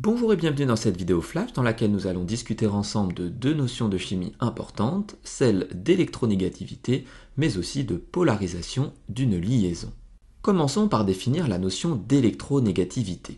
Bonjour et bienvenue dans cette vidéo flash dans laquelle nous allons discuter ensemble de deux notions de chimie importantes, celle d'électronégativité mais aussi de polarisation d'une liaison. Commençons par définir la notion d'électronégativité.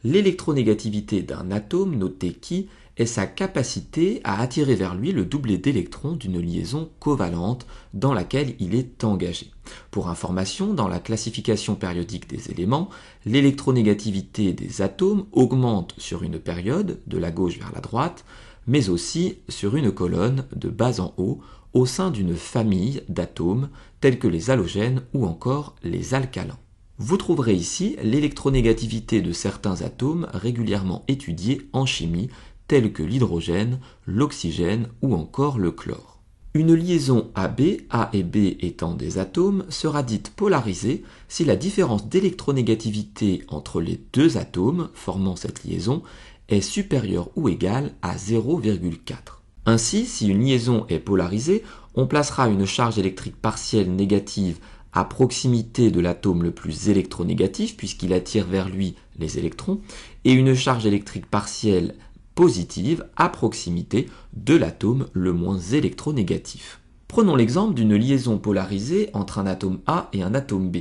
L'électronégativité d'un atome noté Ki est sa capacité à attirer vers lui le doublet d'électrons d'une liaison covalente dans laquelle il est engagé. Pour information, dans la classification périodique des éléments, l'électronégativité des atomes augmente sur une période, de la gauche vers la droite, mais aussi sur une colonne, de bas en haut, au sein d'une famille d'atomes tels que les halogènes ou encore les alcalins. Vous trouverez ici l'électronégativité de certains atomes régulièrement étudiés en chimie, tels que l'hydrogène, l'oxygène ou encore le chlore. Une liaison AB, A et B étant des atomes, sera dite polarisée si la différence d'électronégativité entre les deux atomes formant cette liaison est supérieure ou égale à 0,4. Ainsi, si une liaison est polarisée, on placera une charge électrique partielle négative à proximité de l'atome le plus électronégatif, puisqu'il attire vers lui les électrons, et une charge électrique partielle positive à proximité de l'atome le moins électronégatif. Prenons l'exemple d'une liaison polarisée entre un atome A et un atome B.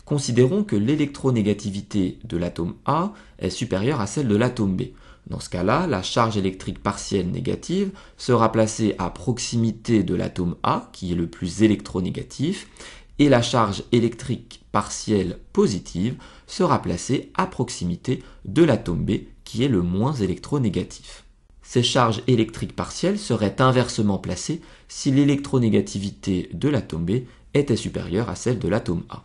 Considérons que l'électronégativité de l'atome A est supérieure à celle de l'atome B. Dans ce cas-là, la charge électrique partielle négative sera placée à proximité de l'atome A, qui est le plus électronégatif, et la charge électrique partielle positive sera placée à proximité de l'atome B, qui est le moins électronégatif. Ces charges électriques partielles seraient inversement placées si l'électronégativité de l'atome B était supérieure à celle de l'atome A.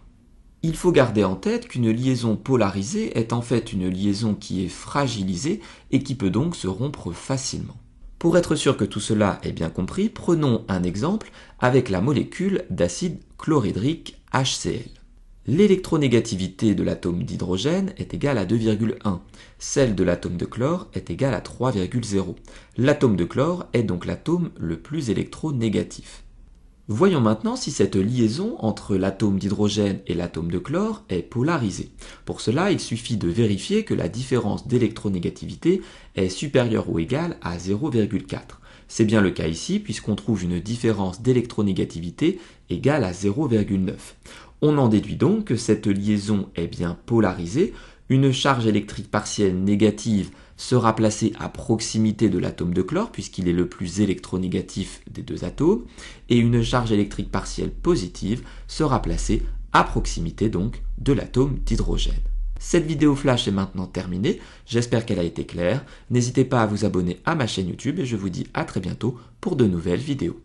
Il faut garder en tête qu'une liaison polarisée est en fait une liaison qui est fragilisée et qui peut donc se rompre facilement. Pour être sûr que tout cela est bien compris, prenons un exemple avec la molécule d'acide chlorhydrique HCl. L'électronégativité de l'atome d'hydrogène est égale à 2,1. Celle de l'atome de chlore est égale à 3,0. L'atome de chlore est donc l'atome le plus électronégatif. Voyons maintenant si cette liaison entre l'atome d'hydrogène et l'atome de chlore est polarisée. Pour cela, il suffit de vérifier que la différence d'électronégativité est supérieure ou égale à 0,4. C'est bien le cas ici puisqu'on trouve une différence d'électronégativité égale à 0,9. On en déduit donc que cette liaison est bien polarisée. Une charge électrique partielle négative sera placée à proximité de l'atome de chlore puisqu'il est le plus électronégatif des deux atomes et une charge électrique partielle positive sera placée à proximité donc de l'atome d'hydrogène. Cette vidéo flash est maintenant terminée, j'espère qu'elle a été claire. N'hésitez pas à vous abonner à ma chaîne YouTube et je vous dis à très bientôt pour de nouvelles vidéos.